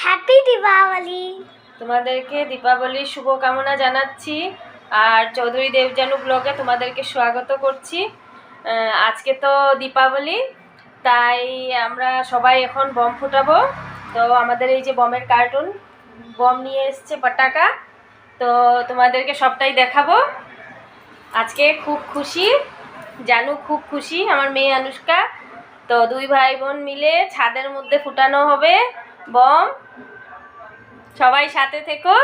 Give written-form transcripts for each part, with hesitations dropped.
Happy Deepavali. তোমাদেরকে দীপাবলির শুভকামনা জানাচ্ছি। আর চৌধুরী দেবজানু ব্লগে তোমাদেরকে স্বাগত করছি। আজকে তো দীপাবলি, তাই আমরা সবাই এখন বম ফুটাবো। তো আমাদের এই যে বমের কার্টুন, বম নিয়ে এসছে পটাকা, তো তোমাদেরকে সবটাই দেখাবো। আজকে খুব খুশি, জানু খুব খুশি, আমার মেয়ে আনুষ্কা। তো দুই ভাই বোন মিলে ছাদের মধ্যে ফুটানো হবে বম। সবাই সাথে থেকো।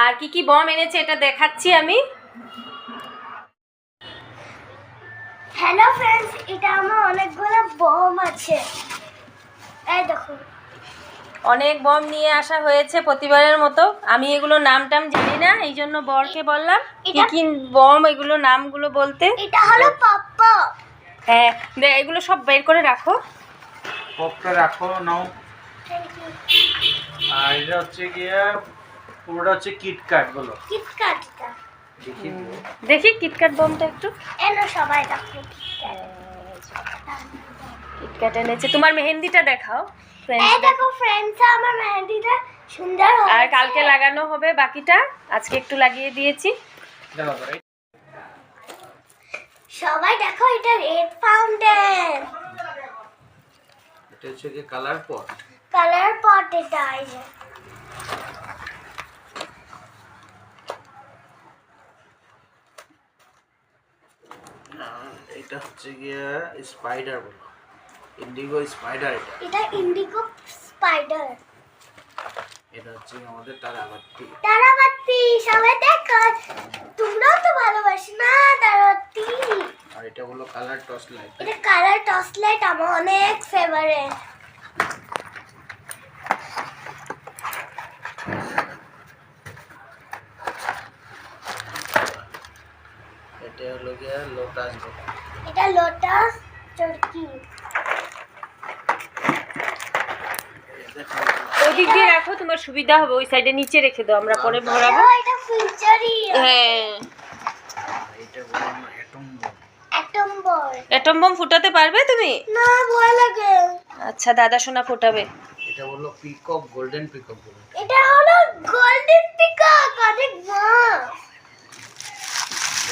আর কি কি বম এনেছে এটা দেখাচ্ছি আমি। হ্যালো ফ্রেন্ডস, এটা আমার অনেকগুলো বম আছে, এই দেখো। অনেক বম নিয়ে আসা হয়েছে প্রতিবারের মতো। আমি এগুলো নাম টাম জানি না, এই জন্য বরকে বললাম কি কি বম এগুলো নামগুলো বলতে। এটা হলো পপ্পা। হ্যাঁ, এগুলো সব বের করে রাখো। পপটা রাখো নাও। আর এটা হচ্ছে গিয়া পুরোটা হচ্ছে কিটক্যাট। বলো কিটক্যাটটা দেখি। দেখি কিটক্যাট বমটা একটু। এনো সবাই দেখো। কিটক্যাট এনেছে। তোমার মেহেন্দিটা দেখাও। এই দেখো ফ্রেন্ডস, আমার মেহেন্দিটা সুন্দর হয়েছে। আর কালকে লাগানো হবে বাকিটা, আজকে একটু লাগিয়ে দিয়েছি। সবাই দেখো, এটা রেড ফাউন্টেন। এটা হচ্ছে কি কালার পট। কালার পট এটা। এই যে এটা হচ্ছে গিয়া স্পাইডার। বলো ইন্ডিগো স্পাইডার। এটা ইন্ডিগো স্পাইডার। এটা হচ্ছে আমাদের তারাবাতি। তারাবাতি সবাই দেখো, তোমরাও তো ভালোবাসো না তারাবাতি। আর এটা হলো কালার টর্চ লাইট। এটা কালার টর্চ লাইট, আমার অনেক ফেভারিট। এটা হলো গিয়া লোটাস। বলো এটা লোটাস চরকি। ওই দিক দিয়ে রাখো, তোমার সুবিধা হবে। ওই সাইডে নিচে রেখে দাও, আমরা পরে ভরাবো। এটা ফিউচারি। হ্যাঁ, এটা বলো অ্যাটম বম। অ্যাটম বল। অ্যাটম বম ফুটাতে পারবে তুমি? না, ভয় লাগে। আচ্ছা, দাদা সোনা ফোটাবে। এটা হলো পিকক, গোল্ডেন পিকক। বলো এটা হলো গোল্ডেন পিকক। অনেক বড়।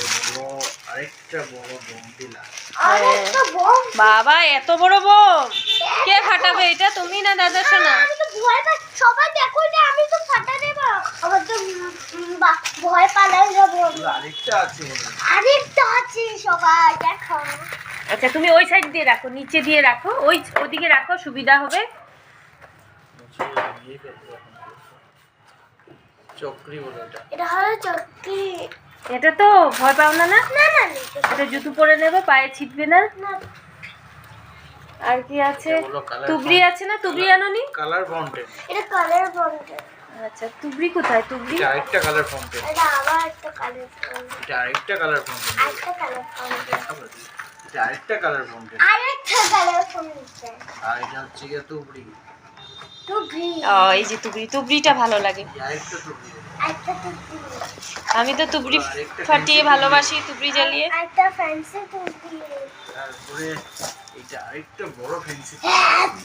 এটা হলো আরেকটা বড় বম দিলা। আরেকটা বম। বাবা, এত বড় বম কে ফাটাবে? এটা তুমি না দাদা সোনা? আমি তো ভয় পাই। সবাই দেখো, এটা আমি তো ফাটা দেব। আমার তো ভয় পালাই যাব। আরেকটা আছে। আরেকটা আছে, সবাই দেখো। আচ্ছা, তুমি ওই সাইড দিয়ে রাখো, নিচে দিয়ে রাখো, ওইদিকে রাখো, সুবিধা হবে। চক্রি বলে এটা। এটা হলো চক্রি। এটা তো ভয় পাও না? না, না না এটা জুতো পরে নেবে, পায়ে ছিটবে না। না। আর কি আছে? এটা হলো কালার তুবড়ি আছে না? তুবড়ি আনোনি? Colour fountain. এটা কালার ফাউন্টেন। আচ্ছা, তুবড়ি কোথায়? তুবড়ি এটা আরেকটা কালার ফাউন্টেন। এটা আবার একটা কালার ফাউন্টেন। এটা আরেকটা কালার ফাউন্টেন। আরেকটা কালার ফাউন্টেন। এটা আরেকটা কালার ফাউন্টেন। আরেকটা কালার ফাউন্টেন। আর এটা হচ্ছে গিয়ে তুবড়ি। টুকরি। এই যে তুবড়িটা ভালো লাগে। আরেকটা তুবড়ি। আরেকটা টুকরি। আমি তো তুবড়ি ফাটিয়ে ভালোবাসি, তুবড়ি জ্বালিয়ে। আরেকটা ফ্যান্সি টুকরি। তারপরে এটা আরেকটা বড় ফেন্সি।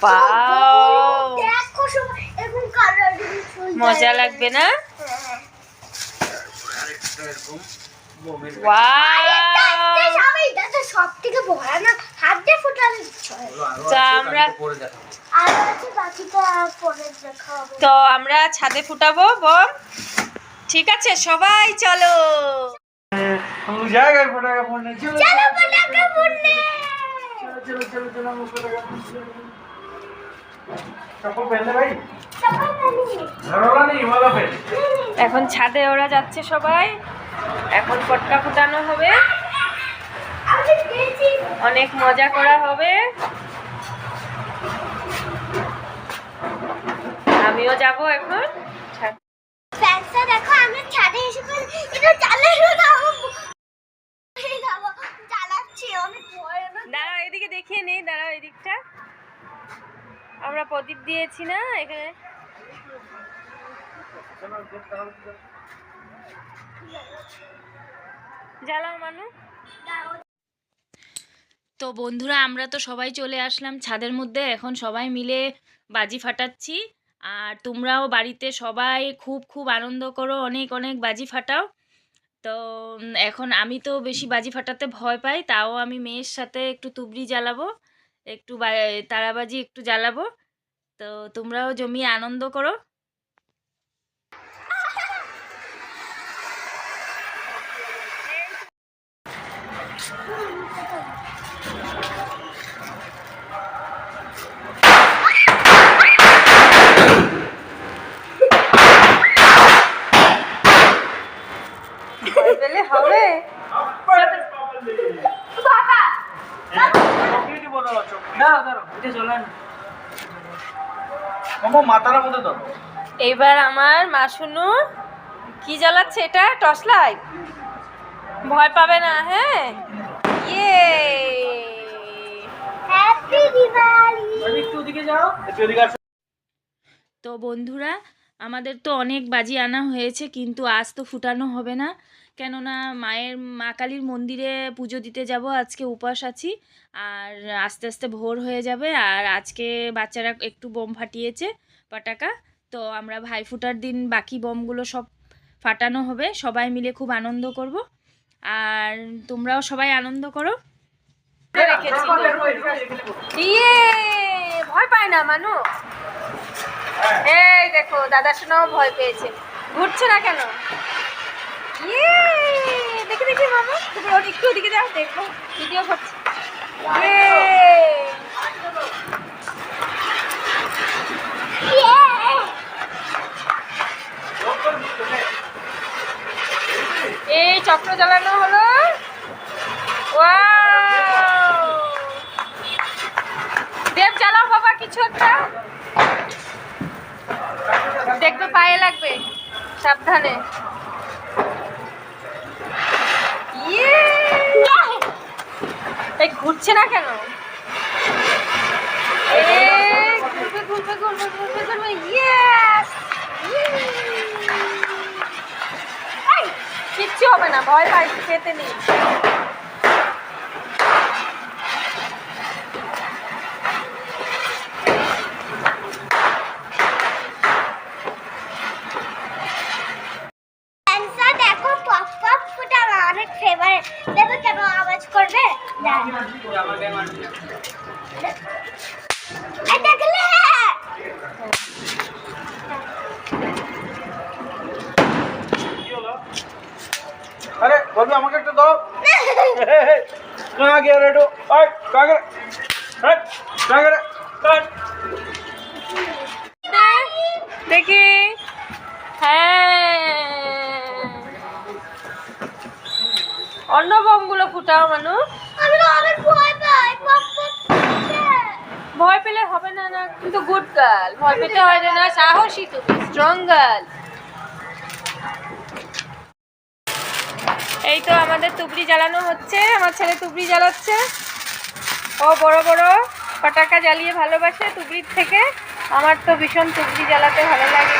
বাও, দেখো সবাই, এরকম কালার দিয়ে মজা লাগবে না? তারপরে আরেকটা এরকম বোমের। ওয়াও, সবাই দেখো, সবথেকে ভয়ানক হাত দিয়ে ফোটানো হয়। তা আমরা পরে দেখাবো। আর আছে বাকিটা পরে দেখাবো। তো আমরা ছাদে ফুটাবো বম। ঠিক আছে, সবাই চলো। জায়গায় ফটাকা ফোনে। চলো চলো পটাকা ফুটলে। চলো চলো চলো আমরা ফটাকা ফোনে। চপ্পল পहनले ভাই? সবাই জানি। ধরলা নেই ভালো ফেল। এখন ছাদে ওরা যাচ্ছে সবাই। এখন পটকা ফুটানো হবে, আমি দেখছি। অনেক মজা করা হবে। আমিও যাব এখন। ফ্যান্সটা দেখো, আমি ছাদে এসে পড়ে এটা চালানো দাও। এই দেখো, চালাচ্ছি, অনেক ভয়ানক। দাঁড়াও, এদিকে দেখিয়ে নেই, দাঁড়াও এদিকটা। আমরা প্রদীপ দিয়েছি না এখানে। জ্বালাও মানু। তো বন্ধুরা, আমরা তো সবাই চলে আসলাম ছাদের মধ্যে। এখন সবাই মিলে বাজি ফাটাচ্ছি। আর তোমরাও বাড়িতে সবাই খুব খুব আনন্দ করো, অনেক অনেক বাজি ফাটাও। তো এখন আমি তো বেশি বাজি ফাটাতে ভয় পাই, তাও আমি মেয়ের সাথে একটু তুবড়ি জ্বালাবো, একটু তারাবাজি একটু জ্বালাবো। তো তোমরাও জমিয়ে আনন্দ করো। ভয় পেলে হবে? এইবার আমার মাসুনু কি জ্বালাচ্ছে? এটা টর্চ লাইট। ভয় পাবে না, হ্যাঁ? ইয়ে হ্যাপি দিওয়ালি। তো বন্ধুরা, আমাদের তো অনেক বাজি আনা হয়েছে, কিন্তু আজ তো ফুটানো হবে না, কেননা মা কালীর মন্দিরে পুজো দিতে যাব। আজকে উপাস আছি, আর আস্তে আস্তে ভোর হয়ে যাবে। আর আজকে বাচ্চারা একটু বোম ফাটিয়েছে, পটাকা। তো আমরা ভাইফোঁটার দিন বাকি বোমগুলো সব ফাটানো হবে, সবাই মিলে খুব আনন্দ করব। আর তোমরাও সবাই আনন্দ করো। রেখেছি তো। ইয়ে ভয় পায় না মানু। এই দেখো দাদা শোনাও ভয় পেয়েছে, ঘুরছে না কেন? ইয়ে দেখি দেখি মামা, তুমি ওর একটু ওদিকে যাও, দেখো ভিডিও করছে। এই চক্র জ্বালানো হলো। ওয়াও! দেব জ্বালাও বাবা কিছু একটা, দেখবে পায়ে লাগবে, সাবধানে। ইয়ে এই ঘুরছে না কেন? ঘুরবে ঘুরবে ঘুরবে ঘুরবে ঘুরবে। ইয়েস! কিচ্ছু হবে না, ভয় পাই পেতে নেই। ফ্যান্সা দেখো পপ পপ ফুটা আমার অনেক ফেভারিট। দেখো কেমন আওয়াজ করবে। এই দেখলে আরে বলবি আমাকে একটু দাও। कहाँ गया रेडो? और कहाँ गया? हट, कहाँ गया? हट। দেখি। হ্যাঁ, অন্য বোমগুলো ফুটাও মানু। আমি তো অনেক ভয় পাই পপ পপ ফুটে। ভয় পেলে হবে না, না কিন্তু গুড গার্ল, ভয় পেতে হয় না, সাহসী তুমি, স্ট্রং গার্ল। এই তো আমাদের তুবড়ি জ্বালানো হচ্ছে, আমার ছেলে তুবড়ি জ্বালাচ্ছে। ও বড় বড় পটাকা জ্বালিয়ে ভালোবাসে তুবড়ির থেকে। আমার তো ভীষণ তুবড়ি জ্বালাতে ভালো লাগে।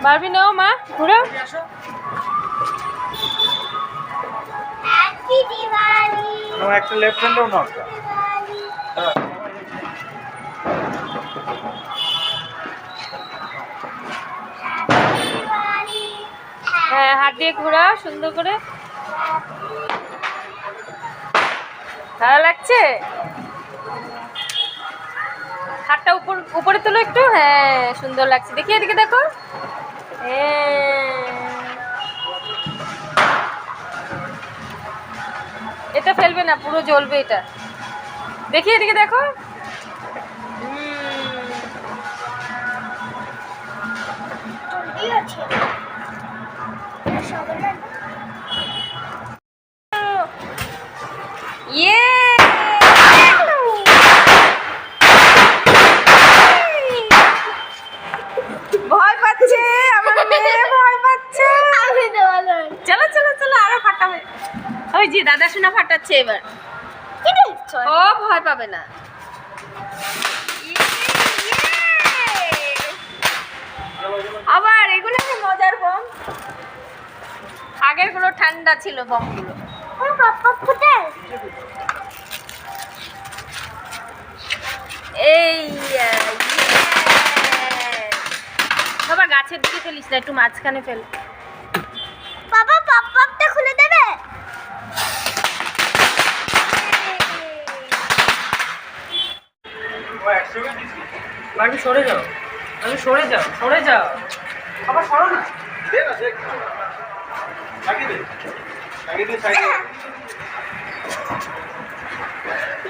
মারবি নাও মা, ঘুরো। হ্যাপি দিওয়ালি। একটা লেফট হ্যান্ডও না একটা। হ্যাঁ, হাত দিয়ে ঘোরাও সুন্দর করে। ভালো লাগছে? হাতটা উপরে তোলো একটু। হ্যাঁ, সুন্দর লাগছে, দেখি এদিকে দেখো। এটা ফেলবে না, পুরো জ্বলবে এটা। দেখি এদিকে দেখো। জলদি আছে। সবাই ইয়ে ভয় পাচ্ছে আমার মেয়ে, ভয় পাচ্ছে। আমি তো ভালো। চলো চলো চলো, আরো ফাটাবে। ওই যে দাদা শোনা ফাটাচ্ছে এবার। ও ভয় পাবে না। আবার এগুলো কি মজার বোম। আগের গুলো ঠান্ডা ছিল বমগুলো। পপ পপ ফুটে এই বাবা গাছের দিকে ফেলিস না, একটু মাঝখানে ফেল। বাবা পপ পপটা খুলে দেবে। ও একসঙ্গে দিচ্ছি। বারবি সরে যাও, বারবি সরে যাও, সরে যাও। আবার সরো না। দে না, দে। লাগিয়ে দে। লাগিয়ে দে সাইডে।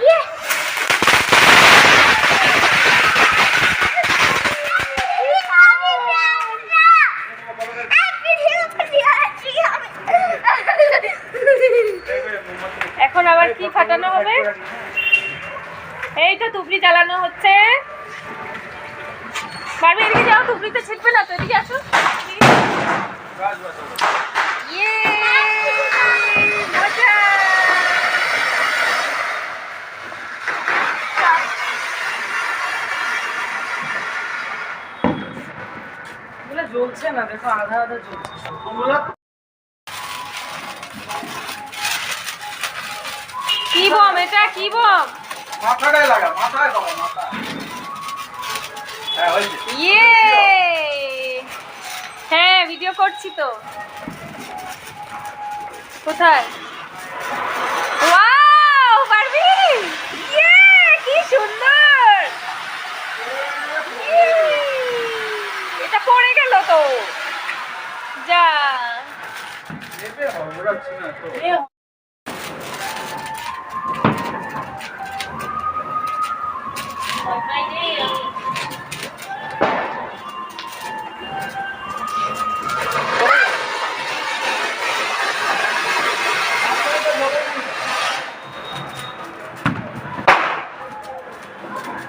ইয়ে এখন আবার কি ফাটানো হবে? এই তো তুবড়ি জ্বালানো হচ্ছে। বারবি এদিকে যাও, তুবড়িতে ছিটবে না তো, এদিকে আসো। বাস বাস। ইয়ে মজা। এগুলো জ্বলছে না, দেখো আধা আধা জ্বলছে। তোমরা কি বম এটা, কি বম? মাথাটায় লাগা, মাথায় দাও, মাথায়। হ্যাঁ, হয়েছে। ইয়ে হ্যাঁ, ভিডিও করছি তো। কোথায়? ওয়াও বারবি, ইয়ে কি সুন্দর। ইয়ে, এটা পড়ে গেল তো, যা। এতে হবে রাখছি না তো।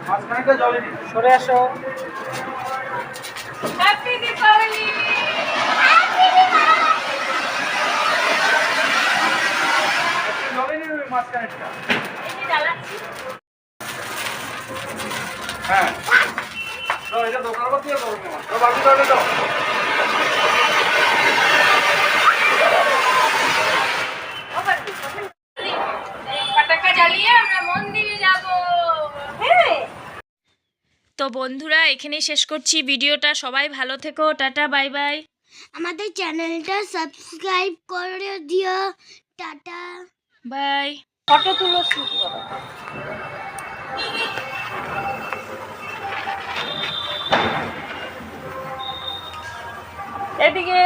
মাঝখানেটা জ্বলেনি। সরে আসো। হ্যাপি দীপাবলি। একটু জ্বলেনি ওই মাঝখানেরটা। এই যে জ্বালাচ্ছি। হ্যাঁ। দাও, এটা দোকানের উপর দিয়ে দাও তোমার। দাও, বাকি দাও, দাও। ও বারবি, পটাকা জ্বালিয়ে আমরা মন্দিরে যাব। হ্যাঁ। তো বন্ধুরা এখানেই শেষ করছি ভিডিওটা। সবাই ভালো থেকো, টাটা, বাই বাই। আমাদের চ্যানেলটা সাবস্ক্রাইব করে দিও। টাটা। বাই। ফটো তুলো শুট করো। এদিকে